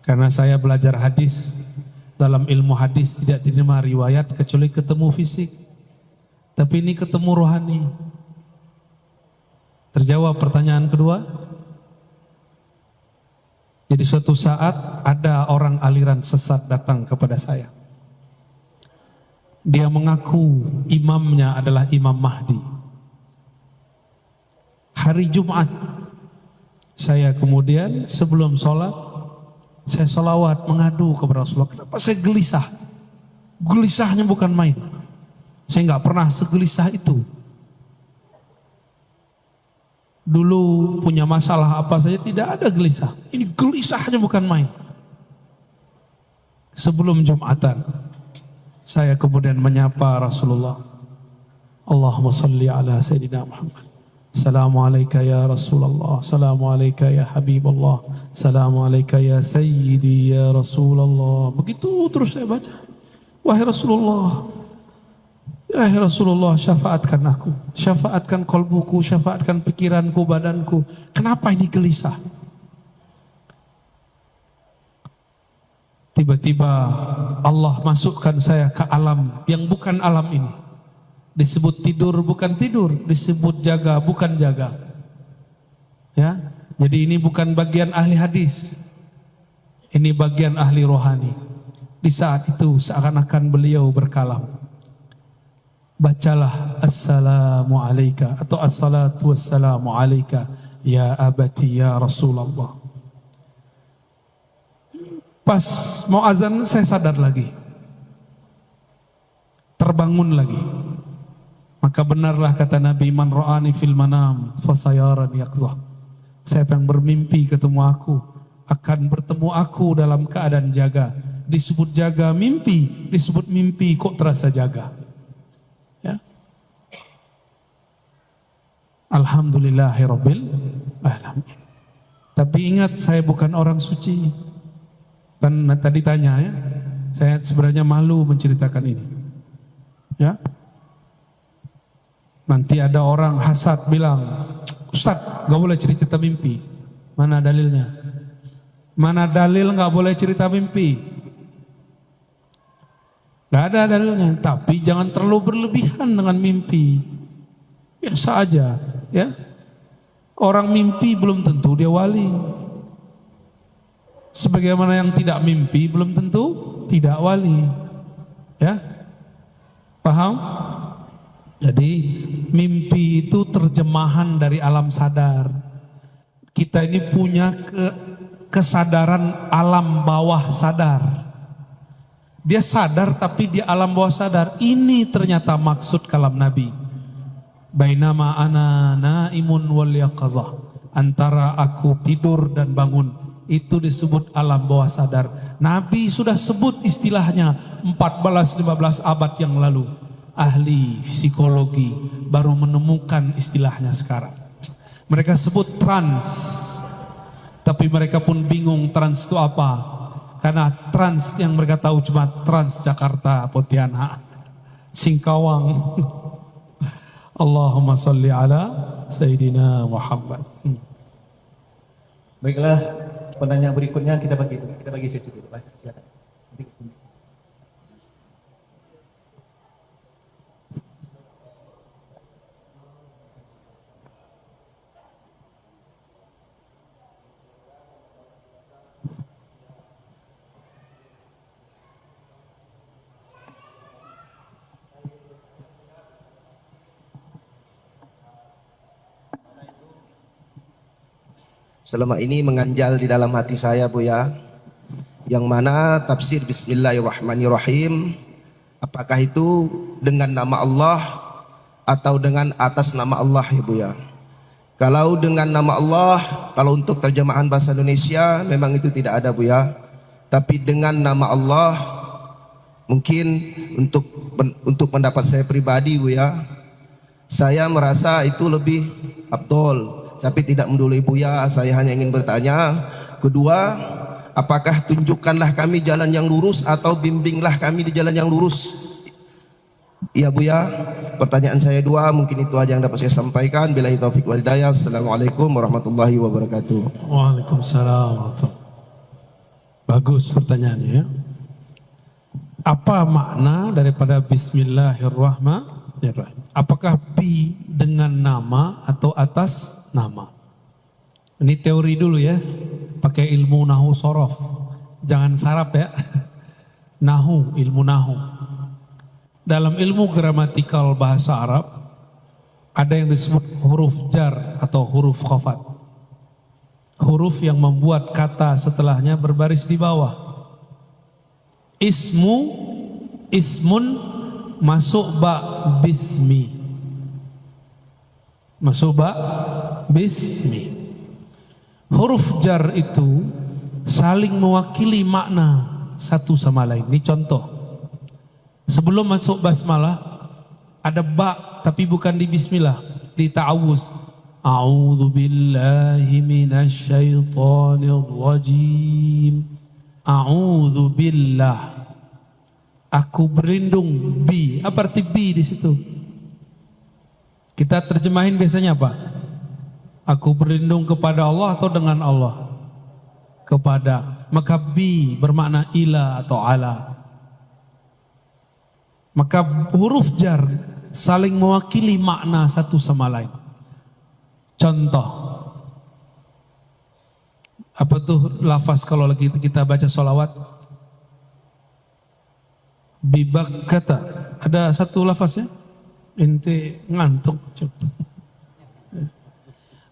Karena saya belajar hadis, dalam ilmu hadis tidak diterima riwayat kecuali ketemu fisik. Tapi ini ketemu rohani. Terjawab pertanyaan kedua. Jadi suatu saat ada orang aliran sesat datang kepada saya. Dia mengaku imamnya adalah Imam Mahdi. Hari Jumat, saya kemudian sebelum sholat, saya sholawat mengadu kepada Rasulullah. Kenapa saya gelisah? Gelisahnya bukan main. Saya nggak pernah segelisah itu. Dulu punya masalah apa saja tidak ada gelisah. Ini gelisahnya bukan main. Sebelum Jumatan, saya kemudian menyapa Rasulullah. Allahumma salli ala Sayyidina Muhammad. Assalamualaikum ya Rasulullah. Assalamualaikum ya Habibullah. Assalamualaikum ya Sayyidi ya Rasulullah. Begitu terus saya baca. Wahai Rasulullah, wahai Rasulullah, syafaatkan aku, syafaatkan kolbuku, syafaatkan pikiranku, badanku. Kenapa ini gelisah? Tiba-tiba Allah masukkan saya ke alam yang bukan alam ini. Disebut tidur bukan tidur, disebut jaga bukan jaga. Ya, jadi ini bukan bagian ahli hadis. Ini bagian ahli rohani. Di saat itu seakan-akan beliau berkalam. Bacalah assalamu alayka atau assalatu wassalamu alayka ya abati ya Rasulullah. Pas mau azan saya sadar lagi. Terbangun lagi. Maka benarlah kata Nabi, man ra'ani fil manam fasayaran yaqzah. Siapa yang bermimpi ketemu aku akan bertemu aku dalam keadaan jaga. Disebut jaga mimpi, disebut mimpi kok terasa jaga. Ya. Alhamdulillahirabbil alamin. Tapi ingat, saya bukan orang suci. Kan tadi tanya ya, saya sebenarnya malu menceritakan ini. Ya. Nanti ada orang hasad bilang, Ustaz, gak boleh cerita mimpi. Mana dalilnya? Mana dalil gak boleh cerita mimpi? Gak ada dalilnya. Tapi jangan terlalu berlebihan dengan mimpi. Biasa aja, ya. Orang mimpi belum tentu dia wali. Sebagaimana yang tidak mimpi belum tentu tidak wali. Ya. Paham? Jadi mimpi itu terjemahan dari alam sadar. Kita ini punya kesadaran alam bawah sadar. Dia sadar tapi di alam bawah sadar. Ini ternyata maksud kalam Nabi. Bainama ana naimun wal yaqazah. Antara aku tidur dan bangun. Itu disebut alam bawah sadar. Nabi sudah sebut istilahnya 14-15 abad yang lalu. Ahli psikologi baru menemukan istilahnya sekarang. Mereka sebut trans. Tapi mereka pun bingung trans itu apa. Karena trans yang mereka tahu cuma Trans Jakarta, Pontianak, Singkawang. Allahumma salli ala Sayyidina Muhammad. Baiklah, penanya berikutnya kita bagi sesi dulu. Silakan. Selama ini menganjal di dalam hati saya, Buya, yang mana tafsir Bismillahirrahmanirrahim, apakah itu dengan nama Allah atau dengan atas nama Allah, ya Buya? Kalau dengan nama Allah, kalau untuk terjemahan bahasa Indonesia memang itu tidak ada, Buya. Tapi dengan nama Allah, mungkin untuk pendapat saya pribadi, Buya, saya merasa itu lebih afdol. Tapi tidak mendului Buya, saya hanya ingin bertanya. Kedua, apakah tunjukkanlah kami jalan yang lurus atau bimbinglah kami di jalan yang lurus? Iya Buya, pertanyaan saya dua, mungkin itu aja yang dapat saya sampaikan. Billahi taufiq wal hidayah. Assalamualaikum warahmatullahi wabarakatuh. Waalaikumsalam. Bagus pertanyaannya ya. Apa makna daripada Bismillahirrahmanirrahim? Apakah bi dengan nama atau atas nama? Ini teori dulu ya. Pakai ilmu nahu sorof. Jangan sarap ya. Nahu, ilmu nahu. Dalam ilmu gramatikal bahasa Arab ada yang disebut huruf jar atau huruf khafat. Huruf yang membuat kata setelahnya berbaris di bawah. Ismun masuk ba bismi. Masuk ba bismi. Huruf jar itu saling mewakili makna satu sama lain. Ini contoh. Sebelum masuk basmalah ada ba tapi bukan di bismillah, di ta'awuz. A'udzu billahi minasyaitonir rajim. A'udzu billah. Aku berlindung bi. Apa arti bi di situ? Kita terjemahin biasanya apa? Aku berlindung kepada Allah atau dengan Allah? Kepada. Maka bi bermakna ila atau ala. Maka huruf jar saling mewakili makna satu sama lain. Contoh. Apa tuh lafaz kalau lagi kita baca sholawat? Bibak kata. Ada satu lafaznya? Ente ngantuk.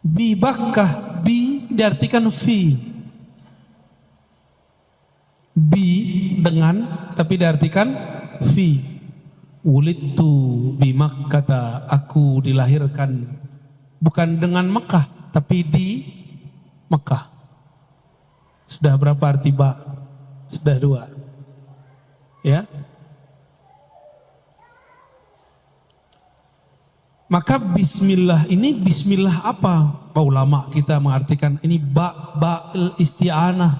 Bibakkah, bi diartikan fi. Bi dengan tapi diartikan fi. Wulidtu bi Makkah, aku dilahirkan bukan dengan Mekah tapi di Mekah. Sudah berapa arti ba? Sudah 2. Ya. Maka bismillah ini bismillah apa? Pak ulama kita mengartikan ini ba isti'anah.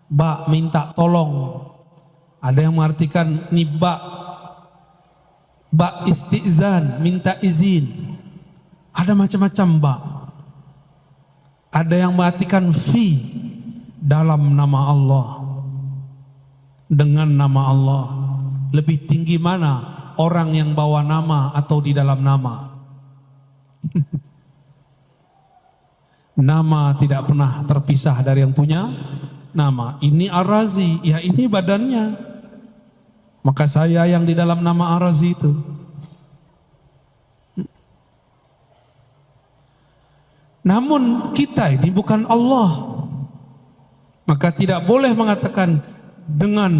Ba minta tolong. Ada yang mengartikan ini ba istizan, minta izin. Ada macam-macam ba. Ada yang mengartikan fi, dalam nama Allah, dengan nama Allah. Lebih tinggi mana orang yang bawa nama atau di dalam nama? Nama tidak pernah terpisah dari yang punya nama. Ini Ar-Razi, ya ini badannya. Maka saya yang di dalam nama Ar-Razi itu. Namun kita ini bukan Allah. Maka tidak boleh mengatakan dengan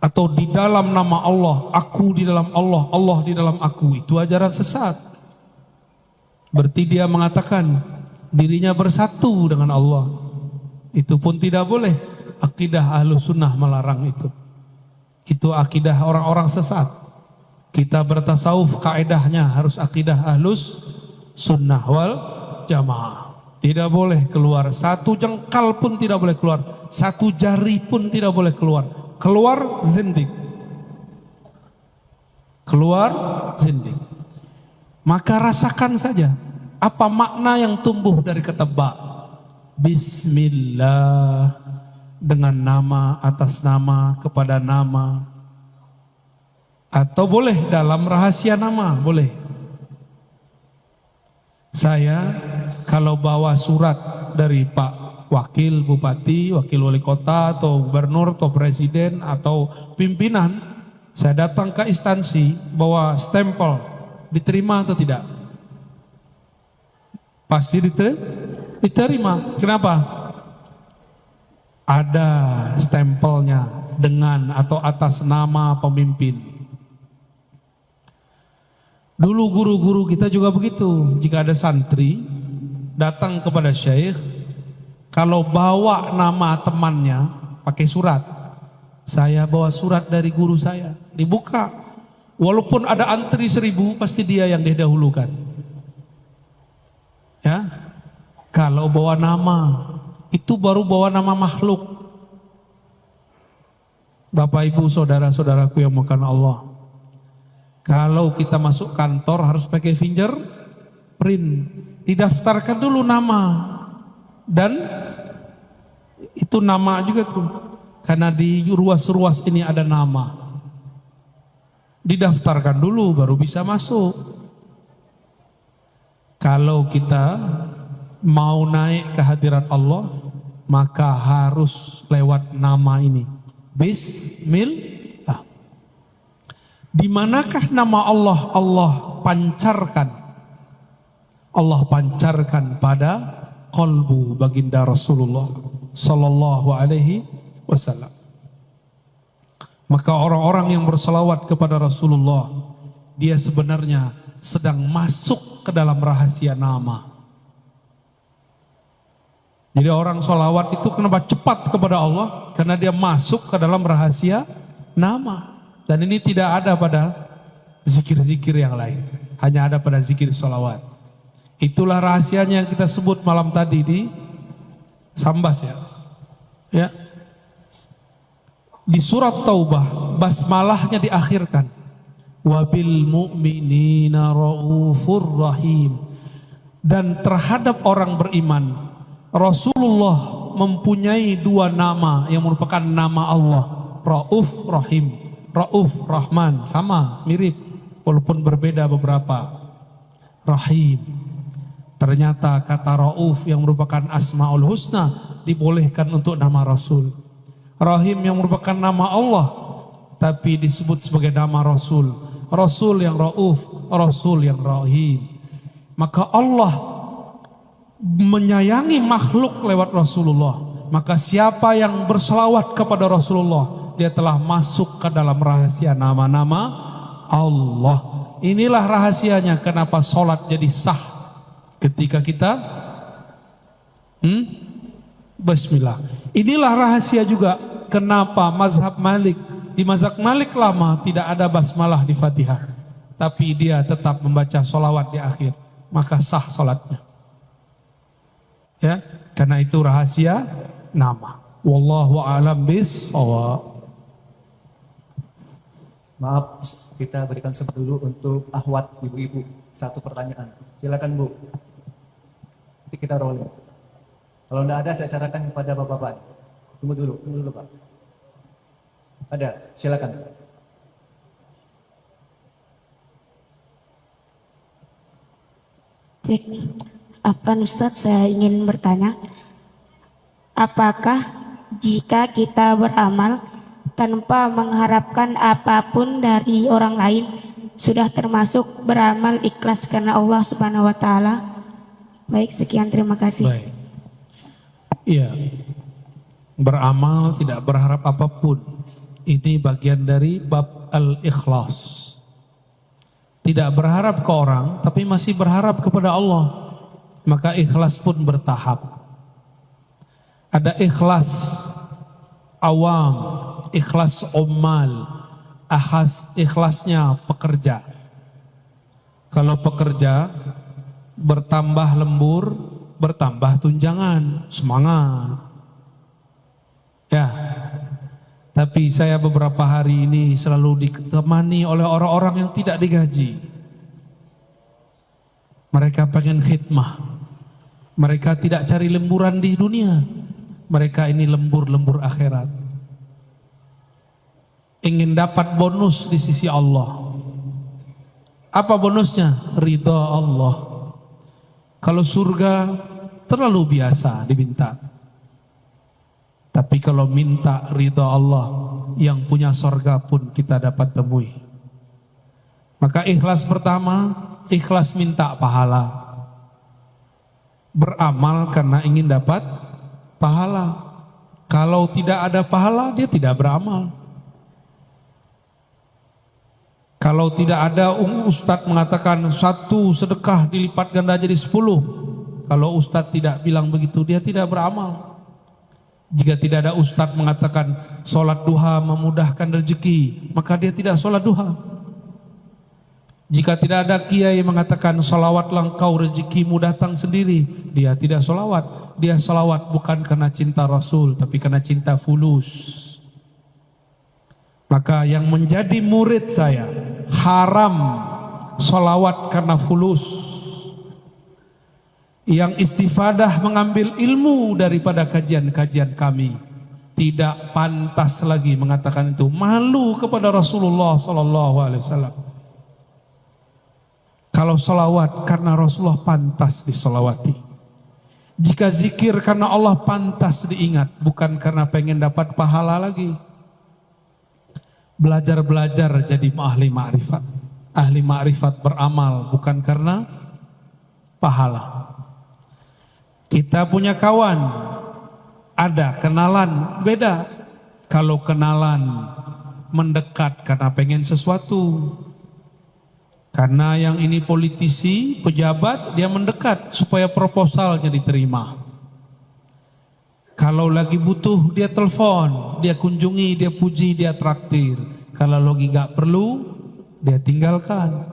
atau di dalam nama Allah, aku di dalam Allah, Allah di dalam aku. Itu ajaran sesat. Berarti dia mengatakan dirinya bersatu dengan Allah. Itu pun tidak boleh. Akidah Ahlus Sunnah melarang itu. Itu akidah orang-orang sesat. Kita bertasawuf kaidahnya harus akidah Ahlus Sunnah wal Jamaah. Tidak boleh keluar, satu jengkal pun tidak boleh keluar, satu jari pun tidak boleh keluar. Keluar zindik. Keluar zindik. Maka rasakan saja apa makna yang tumbuh dari kata ba. Bismillah, dengan nama, atas nama, kepada nama. Atau boleh dalam rahasia nama, boleh. Saya kalau bawa surat dari Pak Wakil Bupati, Wakil Wali Kota, atau Gubernur, atau Presiden, atau pimpinan, saya datang ke instansi, bawa stempel, diterima atau tidak? Pasti diterima. Kenapa? Ada stempelnya dengan atau atas nama pemimpin. Dulu guru-guru kita juga begitu. Jika ada santri datang kepada syekh, kalau bawa nama temannya pakai surat, saya bawa surat dari guru saya, dibuka. Walaupun ada antri 1000, pasti dia yang didahulukan. Ya, kalau bawa nama, itu baru bawa nama makhluk. Bapak Ibu saudara-saudaraku yang makan Allah, kalau kita masuk kantor harus pakai fingerprint, didaftarkan dulu nama dan Itu nama juga tuh. Karena di ruas-ruas ini ada nama. Didaftarkan dulu baru bisa masuk. Kalau kita mau naik ke hadirat Allah, maka harus lewat nama ini. Bismillah. Di manakah nama Allah? Allah pancarkan. Allah pancarkan pada qalbu baginda Rasulullah sallallahu alaihi wasallam. Maka orang-orang yang berselawat kepada Rasulullah, dia sebenarnya sedang masuk ke dalam rahasia nama. Jadi orang selawat itu kenapa cepat kepada Allah? Karena dia masuk ke dalam rahasia nama. Dan ini tidak ada pada zikir-zikir yang lain. Hanya ada pada zikir selawat. Itulah rahasianya yang kita sebut malam tadi di Sambas ya. Ya. Di surat Taubah basmalahnya diakhirkan. Wabil mu'minina raufur rahim. Dan terhadap orang beriman, Rasulullah mempunyai dua nama yang merupakan nama Allah. Rauf Rahim. Rauf Rahman, sama, mirip walaupun berbeda beberapa. Rahim. Ternyata kata Rauf yang merupakan Asmaul Husna dibolehkan untuk nama Rasul. Rahim yang merupakan nama Allah tapi disebut sebagai nama Rasul. Rasul yang Rauf, Rasul yang Rahim. Maka Allah menyayangi makhluk lewat Rasulullah. Maka siapa yang berselawat kepada Rasulullah, dia telah masuk ke dalam rahasia nama-nama Allah. Inilah rahasianya kenapa sholat jadi sah ketika kita Bismillah. Inilah rahasia juga kenapa mazhab Malik, di mazhab Malik lama tidak ada basmalah di Fatihah, tapi dia tetap membaca sholawat di akhir, maka sah sholatnya. Ya, karena itu rahasia nama. Wallahu a'lam bishawab. Maaf, kita berikan sempat dulu untuk akhwat ibu-ibu. Satu pertanyaan. Silakan Bu. Nanti kita rolling. Kalau tidak ada, saya sarankan kepada bapak-bapak. Tunggu dulu Pak. Ada, silakan. Cek. Afwan Ustadz, saya ingin bertanya, apakah jika kita beramal tanpa mengharapkan apapun dari orang lain sudah termasuk beramal ikhlas karena Allah Subhanahu wa taala? Baik, sekian, terima kasih. Baik. Iya. Beramal tidak berharap apapun. Ini bagian dari bab al-ikhlas. Tidak berharap ke orang tapi masih berharap kepada Allah. Maka ikhlas pun bertahap. Ada ikhlas awam, ikhlas ummal, ikhlasnya pekerja. Kalau pekerja bertambah lembur, bertambah tunjangan, semangat. Ya. Tapi saya beberapa hari ini selalu ditemani oleh orang-orang yang tidak digaji. Mereka pengen khidmah. Mereka tidak cari lemburan di dunia. Mereka ini lembur-lembur akhirat. Ingin dapat bonus di sisi Allah. Apa bonusnya? Ridha Allah. Kalau surga terlalu biasa diminta. Tapi kalau minta ridha Allah, yang punya surga pun kita dapat temui. Maka ikhlas pertama, ikhlas minta pahala. Beramal karena ingin dapat pahala. Kalau tidak ada pahala, dia tidak beramal. Kalau tidak ada, Ustadz mengatakan satu sedekah dilipat ganda jadi 10. Kalau Ustadz tidak bilang begitu, dia tidak beramal. Jika tidak ada Ustadz mengatakan sholat duha memudahkan rezeki, maka dia tidak sholat duha. Jika tidak ada kiai mengatakan sholawatlah engkau rezekimu datang sendiri, dia tidak sholawat. Dia sholawat bukan karena cinta Rasul, tapi karena cinta fulus. Maka yang menjadi murid saya haram sholawat karena fulus. yang istifadah mengambil ilmu daripada kajian-kajian kami tidak pantas lagi mengatakan itu, malu kepada Rasulullah sallallahu alaihi wasallam. Kalau salawat karena Rasulullah pantas disolawati. Jika zikir karena Allah pantas diingat, bukan karena pengen dapat pahala lagi. Belajar-belajar jadi ahli ma'rifat. Ahli ma'rifat beramal bukan karena pahala. Kita punya kawan, ada kenalan, beda. Kalau kenalan mendekat karena pengen sesuatu. Karena yang ini politisi, pejabat, dia mendekat supaya proposalnya diterima. Kalau lagi butuh, dia telepon, dia kunjungi, dia puji, dia traktir. Kalau lagi gak perlu, dia tinggalkan.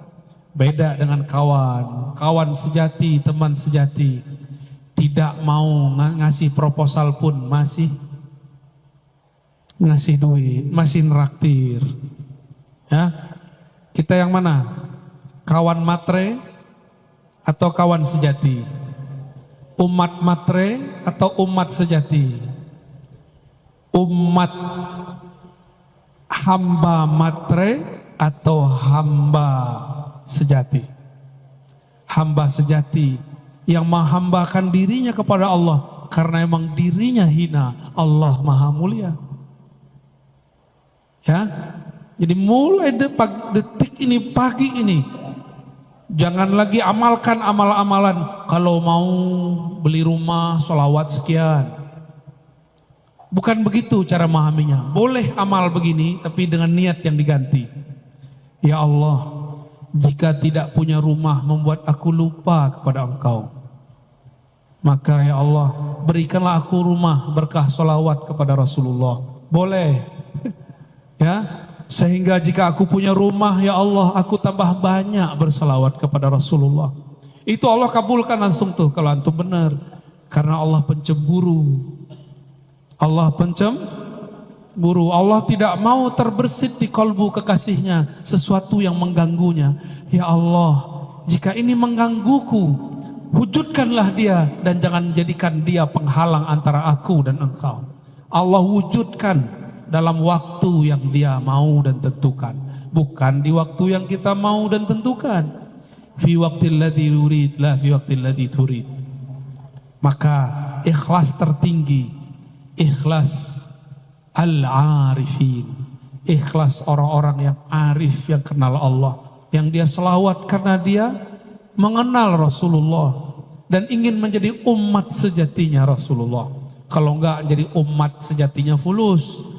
Beda dengan kawan, kawan sejati, teman sejati. Tidak mau ngasih proposal pun masih ngasih duit, masih neraktir. Ya, kita yang mana? Kawan matre atau kawan sejati? Umat matre atau umat sejati? Umat hamba matre atau hamba sejati? Hamba sejati yang menghambakan dirinya kepada Allah karena emang dirinya hina, Allah maha mulia. Ya, jadi mulai detik ini, pagi ini, jangan lagi amalkan amal-amalan. Kalau mau beli rumah, sholawat sekian. Bukan begitu cara memahaminya. Boleh amal begini, tapi dengan niat yang diganti. Ya Allah, jika tidak punya rumah membuat aku lupa kepada Engkau, maka ya Allah, berikanlah aku rumah berkah sholawat kepada Rasulullah. Boleh. Ya, sehingga jika aku punya rumah, ya Allah, aku tambah banyak bersalawat kepada Rasulullah. Itu Allah kabulkan langsung tuh kalau antum benar. Karena Allah pencemburu. Allah pencemburu. Allah tidak mau terbersit di kalbu kekasihnya sesuatu yang mengganggunya. Ya Allah, jika ini menggangguku, wujudkanlah dia dan jangan jadikan dia penghalang antara aku dan engkau. Allah wujudkan dalam waktu yang dia mau dan tentukan, bukan di waktu yang kita mau dan tentukan. Fi waqtil ladzi yurid la fi waqtil ladzi turid. Maka ikhlas tertinggi, ikhlas al-arifin, ikhlas orang-orang yang arif, yang kenal Allah, yang dia selawat karena dia mengenal Rasulullah dan ingin menjadi umat sejatinya Rasulullah. Kalau enggak jadi umat sejatinya fulus.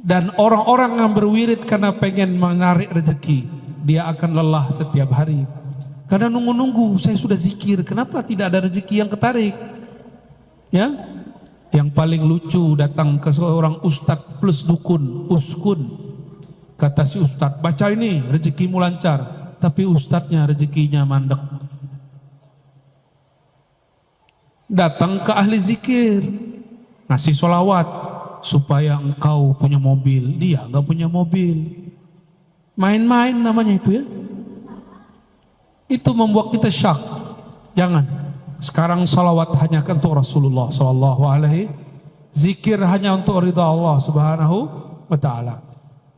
Dan orang-orang yang berwirid karena pengen menarik rezeki, dia akan lelah setiap hari. Karena nunggu-nunggu, saya sudah zikir, kenapa tidak ada rezeki yang ketarik? Ya, yang paling lucu datang ke seorang ustadz plus dukun, uskun. Kata si ustadz, baca ini rezekimu lancar. Tapi ustadznya rezekinya mandek. Datang ke ahli zikir, ngasih sholawat supaya engkau punya mobil, dia enggak punya mobil. Main-main namanya itu ya. Itu membuat kita syak. Jangan. Sekarang salawat hanya untuk Rasulullah sallallahu alaihi, zikir hanya untuk ridha Allah subhanahu wa ta'ala.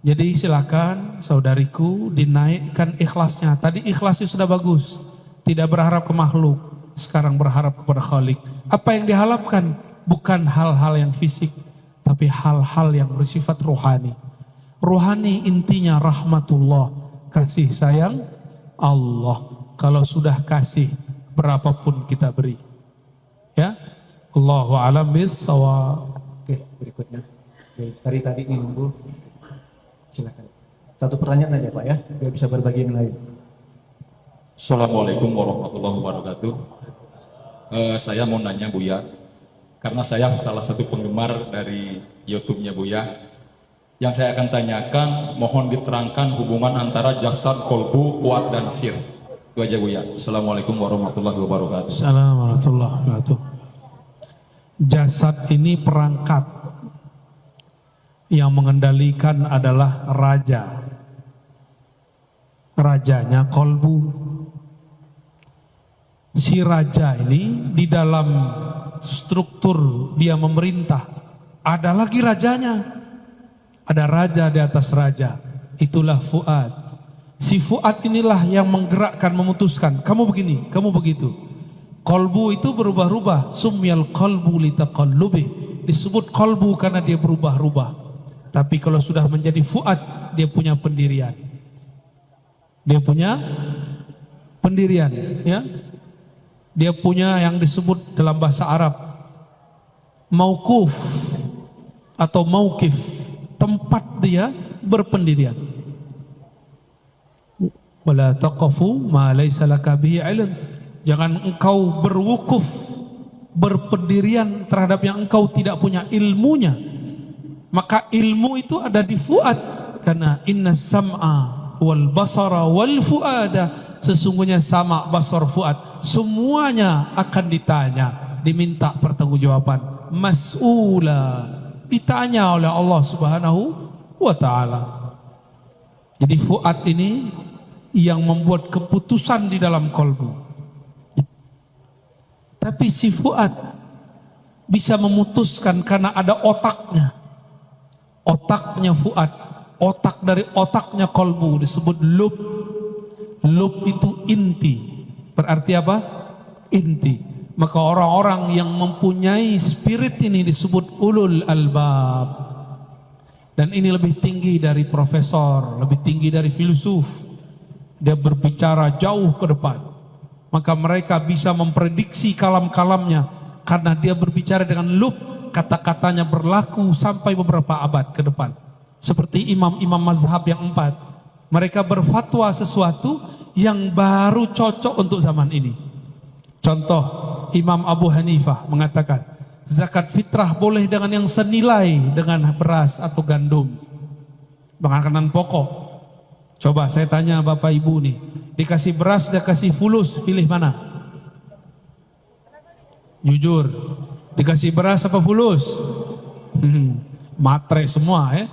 Jadi silakan saudariku dinaikkan ikhlasnya. Tadi ikhlasnya sudah bagus, tidak berharap ke makhluk, sekarang berharap kepada Khalik. Apa yang diharapkan bukan hal-hal yang fisik, tapi hal-hal yang bersifat rohani. Rohani intinya rahmatullah, kasih sayang Allah. Kalau sudah kasih, berapapun kita beri. Ya, Allahu a'lam bissawab. Oke, berikutnya. Oke, dari tadi ini nunggu. Silakan. Satu pertanyaan aja Pak ya, biar bisa berbagi yang lain. Assalamualaikum warahmatullahi wabarakatuh. Saya mau nanya Buya, karena saya salah satu penggemar dari YouTube-nya Buya. Yang saya akan tanyakan, mohon diterangkan hubungan antara jasad, kolbu, kuat, dan sir. Itu aja Buya. Assalamualaikum warahmatullahi wabarakatuh. Assalamualaikum warahmatullahi wabarakatuh. Jasad ini perangkat, yang mengendalikan adalah raja. Rajanya kolbu. si raja ini di dalam struktur dia memerintah, ada lagi rajanya. Ada raja di atas raja. Itulah fuad. Si fuad inilah yang menggerakkan, memutuskan. Kamu begini, kamu begitu. Kolbu itu berubah-ubah. Sumyal qalbu litaqallubih. Disebut kolbu karena dia berubah-ubah. Tapi kalau sudah menjadi fuad, dia punya pendirian. Dia punya pendirian, ya. Dia punya yang disebut dalam bahasa Arab mauquf atau mauqif, tempat dia berpendirian. Wala taqafu ma laysa laka bihi ilm. Jangan engkau berwukuf, berpendirian terhadap yang engkau tidak punya ilmunya. Maka ilmu itu ada di fuad, karena inna sam'a wal basara wal fuada, sesungguhnya sama, basar, fuad semuanya akan ditanya, diminta pertanggungjawaban, mas'ula, ditanya oleh Allah Subhanahu wa taala. Jadi fuad ini yang membuat keputusan di dalam kolbu. Tapi si fuad bisa memutuskan karena ada otaknya. Otaknya fuad, otak dari otaknya kolbu disebut lub. Lub itu inti. Berarti apa? Inti. Maka orang-orang yang mempunyai spirit ini disebut ulul albab. Dan ini lebih tinggi dari profesor, lebih tinggi dari filsuf. Dia berbicara jauh ke depan. Maka mereka bisa memprediksi kalam-kalamnya karena dia berbicara dengan lub. Kata-katanya berlaku sampai beberapa abad ke depan. Seperti imam-imam mazhab yang 4. Mereka berfatwa sesuatu yang baru cocok untuk zaman ini. Contoh, Imam Abu Hanifah mengatakan zakat fitrah boleh dengan yang senilai dengan beras atau gandum, makanan pokok. Coba saya tanya Bapak Ibu nih, dikasih beras, dikasih fulus, pilih mana? Jujur, dikasih beras apa fulus? Matre semua ya.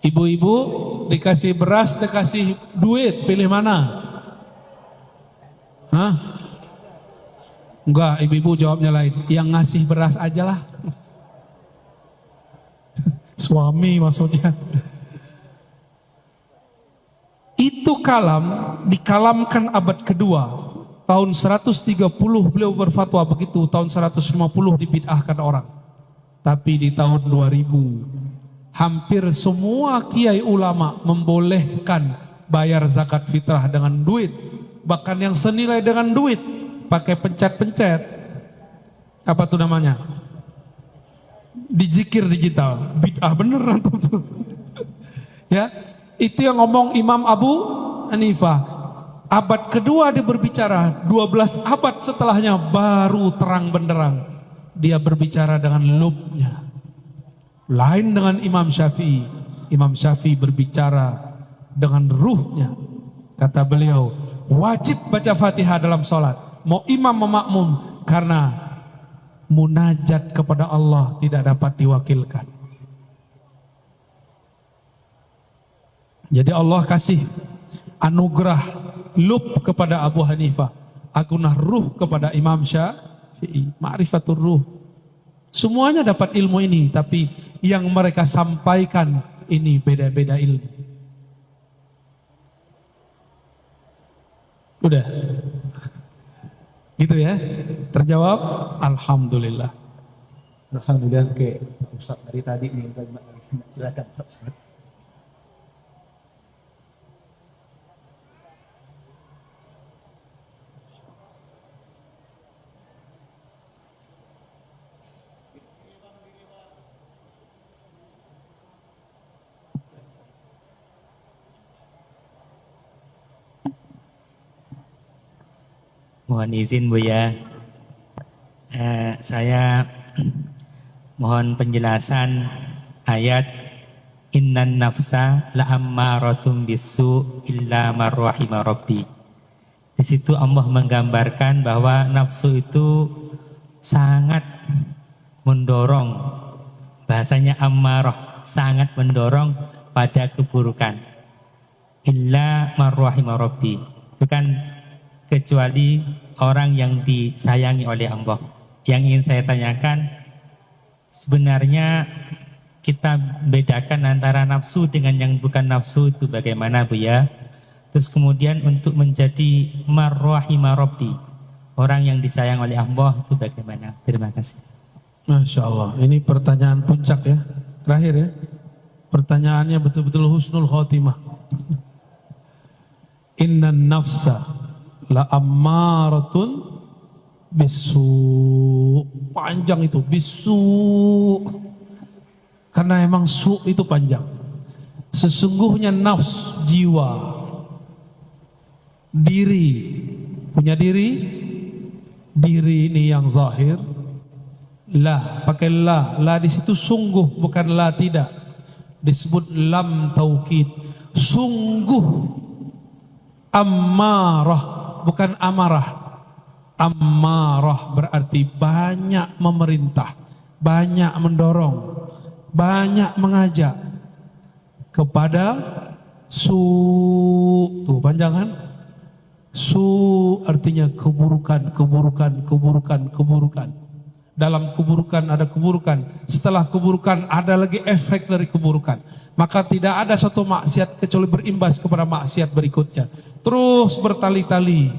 Ibu-ibu dikasih beras, dikasih duit, pilih mana? Hah? Enggak, ibu-ibu jawabnya lain. Yang ngasih beras aja lah. Suami maksudnya. Itu kalam dikalamkan abad kedua. Tahun 130 beliau berfatwa begitu, tahun 150 dibid'ahkan orang. Tapi di tahun 2000 hampir semua kiai ulama membolehkan bayar zakat fitrah dengan duit, bahkan yang senilai dengan duit, pakai pencet-pencet. Apa tuh namanya? Dijikir digital. Bid'ah beneran tuh. Ya, itu yang ngomong Imam Abu Hanifah. Abad kedua dia berbicara, 12 abad setelahnya baru terang benderang. Dia berbicara dengan lubnya. Lain dengan Imam Syafi'i. Imam Syafi'i berbicara dengan ruhnya. Kata beliau, wajib baca Fatihah dalam sholat. Mau imam mau makmum, karena munajat kepada Allah tidak dapat diwakilkan. Jadi Allah kasih anugerah lub kepada Abu Hanifah, agunah ruh kepada Imam Syafi'i, ma'rifatur ruh. Semuanya dapat ilmu ini, tapi yang mereka sampaikan ini beda-beda ilmu. Udah gitu ya, terjawab. Alhamdulillah. Alhamdulillah. Oke, Ustaz dari tadi nih, silakan. Mohon izin Buya, saya mohon penjelasan ayat innan nafsa la'ammaratun bisu illa marrahima rabbi. Di situ Allah menggambarkan bahwa nafsu itu sangat mendorong, bahasanya ammarah, sangat mendorong pada keburukan. Illa marrahima rabbi. Itu kan kecuali orang yang disayangi oleh Allah. Yang ingin saya tanyakan, sebenarnya kita bedakan antara nafsu dengan yang bukan nafsu itu bagaimana Bu ya? Terus kemudian untuk menjadi marrahima rabbi, orang yang disayang oleh Allah itu bagaimana? Terima kasih. Masya Allah, ini pertanyaan puncak ya, terakhir ya. Pertanyaannya betul-betul husnul khotimah. Inna nafsa la ammaratun bisu. Panjang itu, bisu. Karena emang su itu panjang. Sesungguhnya nafs, jiwa, diri, punya diri ini yang zahir. La, pakai la di situ sungguh, bukan la tidak. Disebut lam taukid, sungguh. Ammarah, bukan amarah. Ammarah berarti banyak memerintah, banyak mendorong, banyak mengajak kepada su. Tuh panjang kan? Su artinya keburukan, keburukan, keburukan, keburukan. Dalam keburukan ada keburukan. Setelah keburukan ada lagi efek dari keburukan. Maka tidak ada satu maksiat kecuali berimbas kepada maksiat berikutnya. Terus bertali-tali.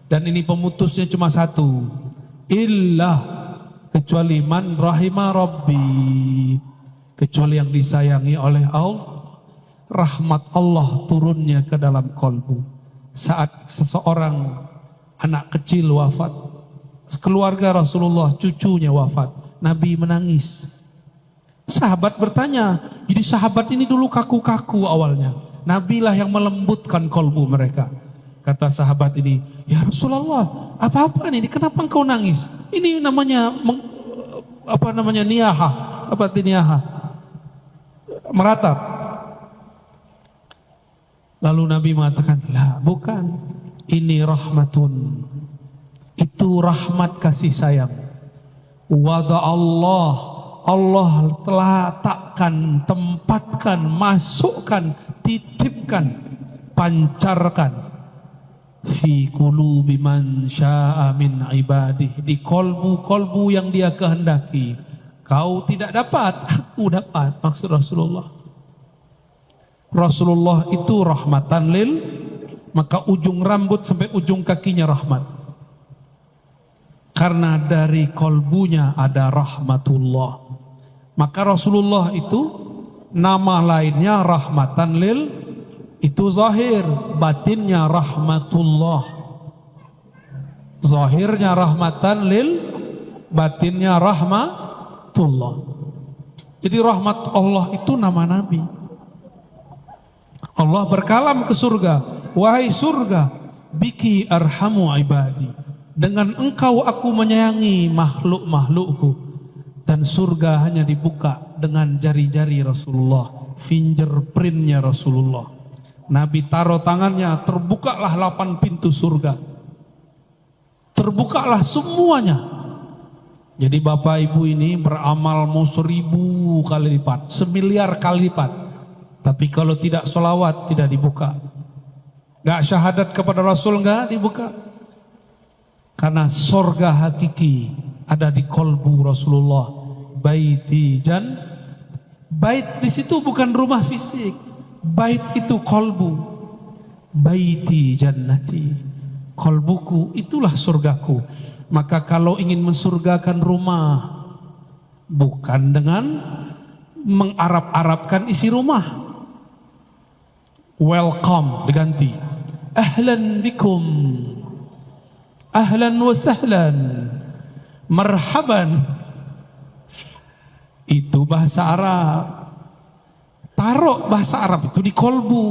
Dan ini pemutusnya cuma satu. Illah, kecuali man rahima rabbi. Kecuali yang disayangi oleh Allah. Rahmat Allah turunnya ke dalam kolbu. Saat seseorang anak kecil wafat, keluarga Rasulullah, cucunya wafat, Nabi menangis. Sahabat bertanya, jadi sahabat ini dulu kaku-kaku awalnya. Nabi lah yang melembutkan kolbu mereka. Kata sahabat ini, ya Rasulullah, apa-apa nih, kenapa engkau nangis? Ini namanya, niyaha. Apa itu niyaha? Meratap. Lalu Nabi mengatakan, lah bukan, ini rahmatun. Itu rahmat kasih sayang. Wada Allah telah takkan, tempatkan, masukkan, titipkan, pancarkan fi qulubi man syaa min ibadih, di kolbu-kolbu yang dia kehendaki. Kau tidak dapat, aku dapat, maksud Rasulullah. Rasulullah itu rahmatan lil, maka ujung rambut sampai ujung kakinya rahmat. Karena dari kolbunya ada rahmatullah. Maka Rasulullah itu nama lainnya rahmatan lil, itu zahir, batinnya rahmatullah. Zahirnya rahmatan lil, batinnya rahmatullah. Jadi rahmat Allah itu nama Nabi. Allah berkalam ke surga, wahai surga, biki arhamu ibadi. Dengan engkau aku menyayangi makhluk-makhlukku. Dan surga hanya dibuka dengan jari-jari Rasulullah, fingerprintnya Rasulullah. Nabi taruh tangannya, terbukalah 8 pintu surga. Terbukalah semuanya. Jadi bapak ibu ini beramal mau 1000 kali lipat, 1.000.000 kali lipat. Tapi kalau tidak sholawat tidak dibuka. Gak syahadat kepada Rasul gak dibuka. Karena surga hakiki ada di kolbu Rasulullah. Baiti jan. Bait di situ bukan rumah fisik. Bait itu kolbu. Baiti jannati. Kolbuku itulah surgaku. Maka kalau ingin mensurgakan rumah, bukan dengan mengarab-arabkan isi rumah. Welcome diganti. Ahlan bikum. Ahlan wa sahlan. Marhaban. Itu bahasa Arab. Taruh bahasa Arab itu di kolbu.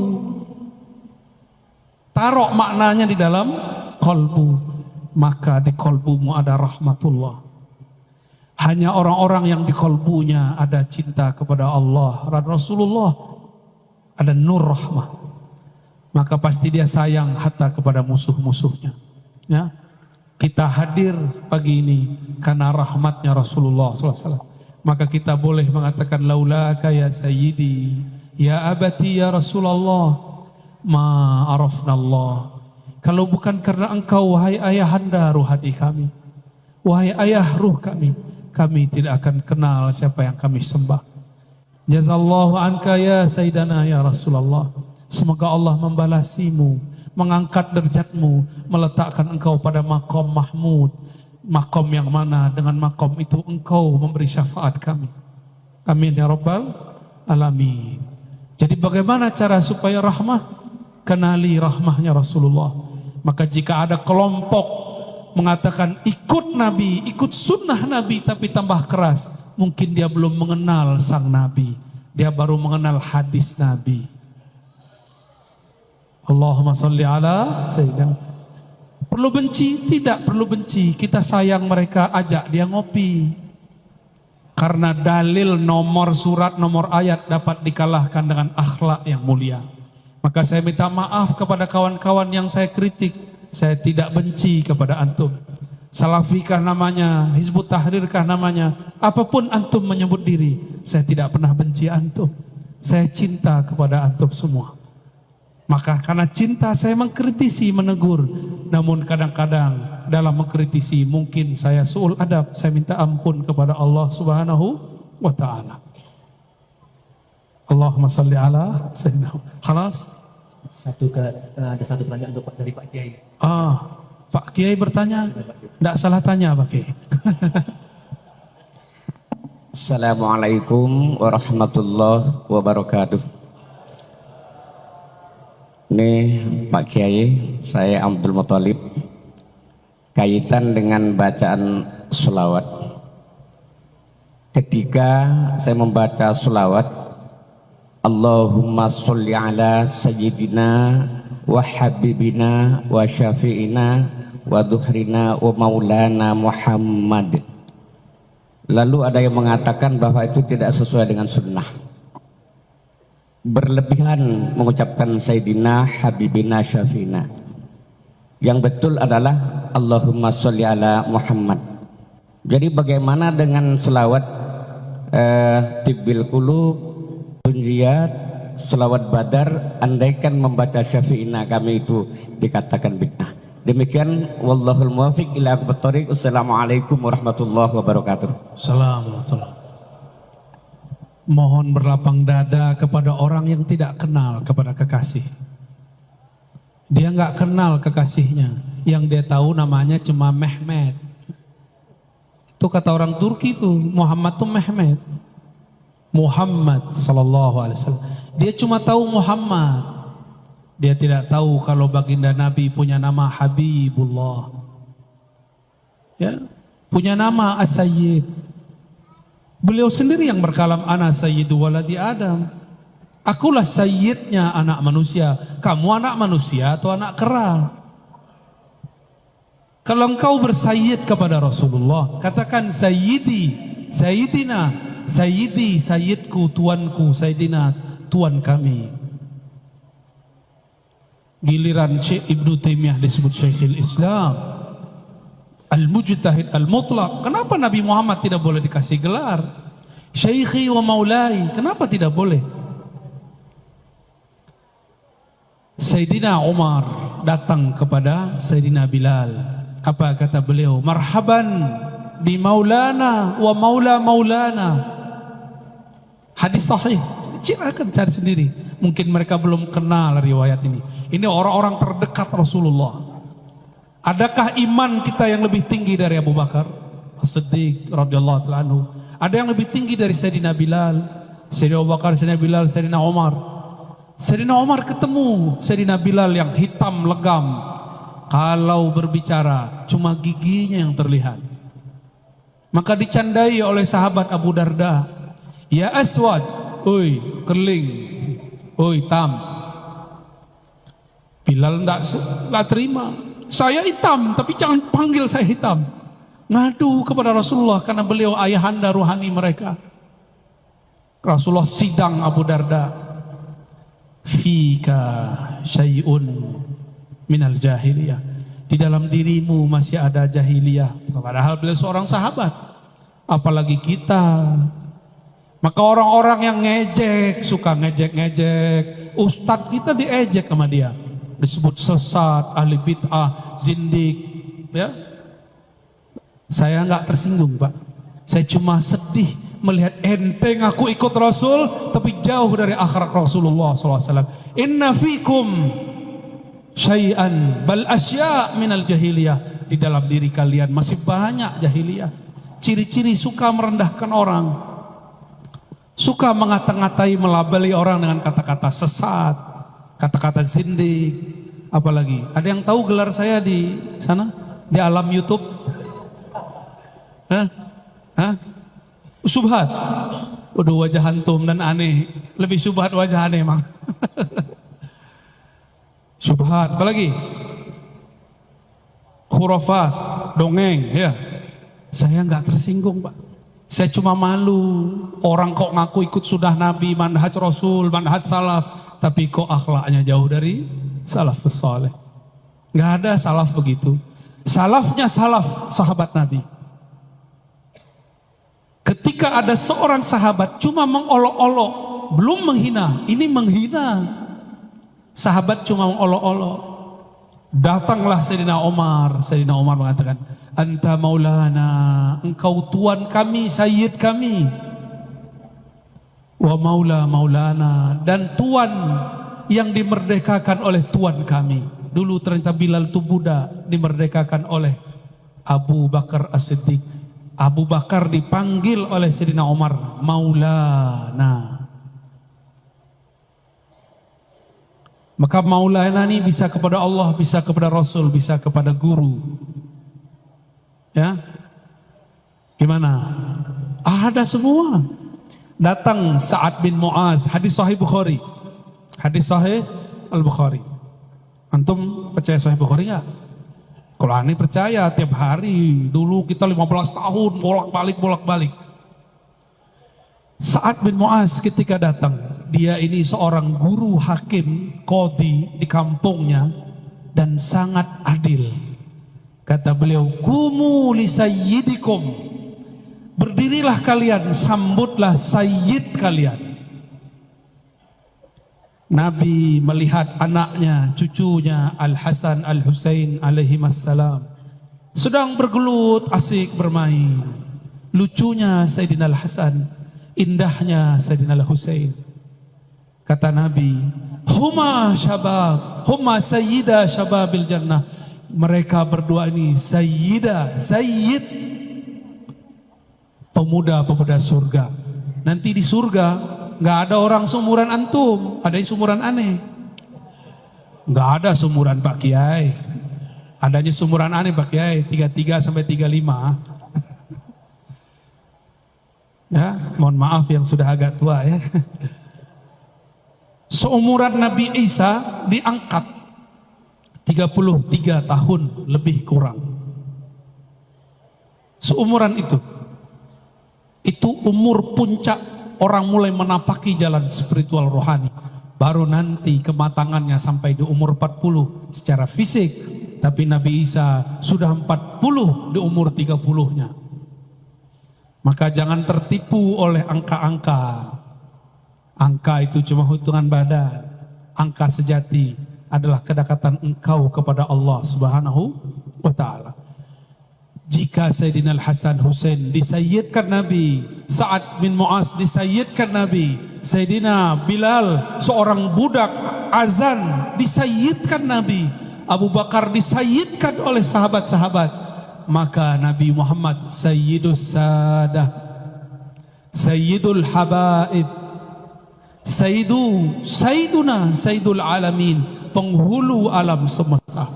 Taruh maknanya di dalam kolbu. Maka di kolbumu ada rahmatullah. Hanya orang-orang yang di kolbunya ada cinta kepada Allah dan Rasulullah, ada nur rahmah, maka pasti dia sayang hatta kepada musuh-musuhnya. Ya, kita hadir pagi ini karena rahmatnya Rasulullah SAW. Maka kita boleh mengatakan laulaka ya sayyidi, ya abati ya Rasulullah, ma arafna Allah. Kalau bukan karena engkau, wahai ayahanda ruhani kami, wahai ayah ruh kami tidak akan kenal siapa yang kami sembah. Jazallahu anka ya Sayyidana ya Rasulullah. Semoga Allah membalasimu, mengangkat derajatmu, meletakkan engkau pada makom mahmud. Makom yang mana dengan makom itu engkau memberi syafaat kami. Amin ya Rabbal Alamin. Jadi bagaimana cara supaya rahmah? Kenali rahmahnya Rasulullah. Maka jika ada kelompok mengatakan ikut Nabi, ikut sunnah Nabi tapi tambah keras, mungkin dia belum mengenal sang Nabi. Dia baru mengenal hadis Nabi. Allahumma salli ala Sayyidina. Perlu benci? Tidak perlu benci. Kita sayang mereka, ajak dia ngopi. Karena dalil nomor surat, nomor ayat dapat dikalahkan dengan akhlak yang mulia. Maka saya minta maaf kepada kawan-kawan yang saya kritik. Saya tidak benci kepada antum. Salafikah namanya, Hizbut Tahrirkah namanya, apapun antum menyebut diri, saya tidak pernah benci antum. Saya cinta kepada antum semua. Maka karena cinta saya mengkritisi, menegur. Namun kadang-kadang dalam mengkritisi mungkin saya su'ul adab. Saya minta ampun kepada Allah Subhanahu wa ta'ala. Allahumma salli ala Sayyidina. Khalas? Ada satu pertanyaan untuk dari Pak Kiai. Pak Kiai bertanya. Tidak salah tanya Pak Kiai. Assalamualaikum warahmatullahi wabarakatuh. Ini Pak Kiai, saya Abdul Muthalib. Kaitan dengan bacaan sholawat. Ketika saya membaca sholawat, Allahumma sholli ala sayyidina wa habibina wa syafi'ina wa dhuhrina wa maulana Muhammad. Lalu ada yang mengatakan bahwa itu tidak sesuai dengan sunnah. Berlebihan mengucapkan Sayyidina, Habibina, Syafi'ina. Yang betul adalah Allahumma sholli ala Muhammad. Jadi bagaimana dengan selawat Tibbil Qulub, Tunjiyat, selawat Badar, andaikan membaca Syafi'ina kami itu dikatakan bid'ah. Demikian wallahul muwaffiq ila aqwamit thoriq. Assalamualaikum warahmatullahi wabarakatuh. Assalamualaikum. Mohon berlapang dada kepada orang yang tidak kenal kepada kekasih. Dia nggak kenal kekasihnya. Yang dia tahu namanya cuma Mehmet. Itu kata orang Turki itu, Muhammad itu Mehmet. Muhammad sallallahu alaihi wasallam. Dia cuma tahu Muhammad. Dia tidak tahu kalau baginda Nabi punya nama Habibullah. Ya, punya nama As-Sayyid. Beliau sendiri yang berkalam ana sayyidu waladi Adam. Akulah sayyidnya anak manusia. Kamu anak manusia atau anak kera? Kalau engkau bersayyid kepada Rasulullah, katakan sayyidi, sayyidina, sayyidi, sayyidku, tuanku, sayyidina, tuan kami. Giliran Syekh Ibnu Taimiyah disebut Syekhul Islam, Al-Mujtahid Al-Mutlaq. Kenapa Nabi Muhammad tidak boleh dikasih gelar Syekhi wa Maulai? Kenapa tidak boleh? Sayyidina Umar datang kepada Sayyidina Bilal. Apa kata beliau? Marhaban bi maulana wa maula maulana. Hadis sahih. Silakan cari sendiri. Mungkin mereka belum kenal riwayat ini. Ini orang-orang terdekat Rasulullah. Adakah iman kita yang lebih tinggi dari Abu Bakar As-Siddiq radhiyallahu ta'ala anhu? Ada yang lebih tinggi dari Sayyidina Bilal, Sayyidina Abu Bakar, Sayyidina Bilal, Sayyidina Umar. Sayyidina Umar ketemu Sayyidina Bilal yang hitam legam. Kalau berbicara cuma giginya yang terlihat. Maka dicandai oleh sahabat Abu Darda. Ya Aswad, oi kerling, oi tam. Bilal enggak terima. Saya hitam, tapi jangan panggil saya hitam. Ngadu kepada Rasulullah karena beliau ayahanda ruhani mereka. Rasulullah sidang Abu Darda. Fika syai'un minal jahiliyah. Di dalam dirimu masih ada jahiliyah. Padahal beliau seorang sahabat. Apalagi kita. Maka orang-orang yang ngejek, suka ngejek-ngejek. Ustadz kita diejek sama dia. disebut sesat, ahli bid'ah, zindik, ya. Saya nggak tersinggung, Pak. Saya cuma sedih melihat ente ngaku ikut Rasul tapi jauh dari akhlak Rasulullah SAW. Inna fikum syai'an bal asya' minal jahiliyah. Di dalam diri kalian masih banyak jahiliyah. Ciri-ciri suka merendahkan orang, suka mengata-ngatai, melabeli orang dengan kata-kata sesat, kata-kata zindik. Apalagi ada yang tahu gelar saya di sana di alam YouTube? Hah? Subhat. Udah wajah antum dan aneh. Lebih subhat wajah aneh emang. Subhat. Apalagi? Khurafat, dongeng, ya. Saya nggak tersinggung, Pak. Saya cuma malu. Orang kok ngaku ikut sunnah Nabi, manhaj Rasul, manhaj salaf, tapi kok akhlaknya jauh dari salafus saleh. Nggak ada salaf begitu. Salafnya salaf sahabat Nabi. Ketika ada seorang sahabat cuma mengolok-olok, belum menghina, ini menghina. Sahabat cuma mengolok-olok. Datanglah Sayyidina Umar. Sayyidina Umar mengatakan, Anta maulana, engkau tuan kami, sayyid kami. Wa maulana, dan tuan yang dimerdekakan oleh tuan kami. Dulu ternyata Bilal itu budak, dimerdekakan oleh Abu Bakar As-Siddiq. Abu Bakar dipanggil oleh Sayyidina Umar maulana. Maka maulana ini bisa kepada Allah, bisa kepada Rasul, bisa kepada guru. Ya, gimana? Ada semua. Datang Sa'ad bin Mu'az, hadis Sahih Bukhari, hadis Sahih Al-Bukhari. Antum percaya Sahih Bukhari nggak? Kalau aneh percaya tiap hari. Dulu kita 15 tahun bolak-balik. Sa'ad bin Mu'az ketika datang, dia ini seorang guru hakim qadhi di kampungnya dan sangat adil. Kata beliau, "Qumu li sayyidikum." Berdirilah kalian, sambutlah sayyid kalian. Nabi melihat anaknya, cucunya Al-Hasan Al-Husain alaihimassalam sedang bergelut asik bermain. Lucunya Sayyidina Al-Hasan, indahnya Sayyidina Al-Husain. Kata Nabi, huma syabab, huma sayyida syababil jannah. Mereka berdua ini sayyid pemuda-pemuda surga. Nanti di surga nggak ada orang sumuran antum, ada yang sumuran aneh. Nggak ada sumuran Pak Kiai. Adanya sumuran aneh Pak Kiai, 33 sampai 35. Ya, mohon maaf yang sudah agak tua ya. Seumuran Nabi Isa diangkat 33 tahun lebih kurang. Seumuran itu umur puncak orang mulai menapaki jalan spiritual rohani. Baru nanti kematangannya sampai di umur 40 secara fisik. Tapi Nabi Isa sudah 40 di umur 30-nya. Maka jangan tertipu oleh angka-angka. Angka itu cuma hitungan badan. Angka sejati adalah kedekatan engkau kepada Allah Subhanahu wa ta'ala. Jika Sayyidina Al-Hasan Husain disayyidkan Nabi, Sa'ad bin Mu'az disayyidkan Nabi, Sayyidina Bilal seorang budak azan disayyidkan Nabi, Abu Bakar disayyidkan oleh sahabat-sahabat, maka Nabi Muhammad Sayyidus Sadah, Sayyidul Habaib, Sayyiduna, Sayyidul Alamin, penghulu alam semesta.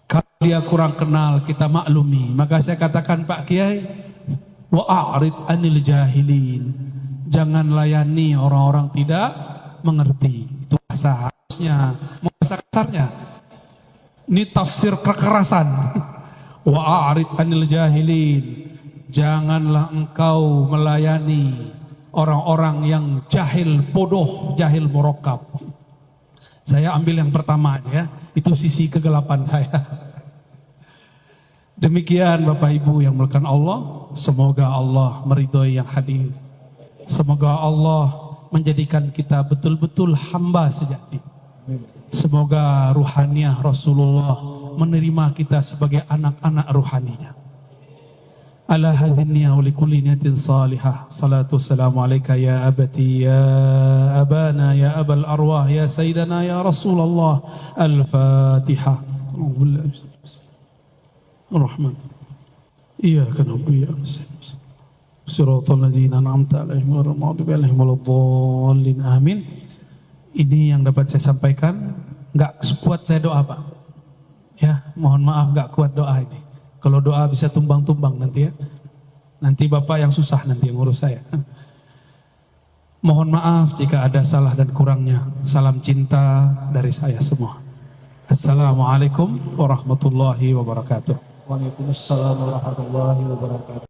Kalau dia kurang kenal, kita maklumi. Maka saya katakan Pak Kiai, wa'arid anil jahilin. Jangan layani orang-orang tidak mengerti. Itu bahasa harusnya, bahasa kasarnya. Ini tafsir kekerasan. Wa'arid anil jahilin. Janganlah engkau melayani orang-orang yang jahil, bodoh, jahil murakkab. Saya ambil yang pertama ya, itu sisi kegelapan saya. Demikian Bapak Ibu yang dimuliakan Allah, semoga Allah meridhoi yang hadir. Semoga Allah menjadikan kita betul-betul hamba sejati. Semoga ruhaniah Rasulullah menerima kita sebagai anak-anak ruhaninya. Ala hadhin niyah wa likulli niyatin salihah. Salatu wassalamu alaika ya abati ya abana ya abal arwah ya sayyidana ya Rasulullah. Al-Fatihah. Ar-Rahman. Iyyaka na'budu wa iyyaka nasta'in. Shiratal ladzina an'amta 'alaihim ghairil maghdubi 'alaihim waladdallin. Amin. Ini yang dapat saya sampaikan. Enggak kuat saya doa, Pak. Ya, mohon maaf enggak kuat doa ini. Kalau doa bisa tumbang-tumbang nanti ya. Nanti Bapak yang susah nanti yang ngurus saya. Mohon maaf jika ada salah dan kurangnya. Salam cinta dari saya semua. Assalamualaikum warahmatullahi wabarakatuh. Waalaikumsalam warahmatullahi wabarakatuh.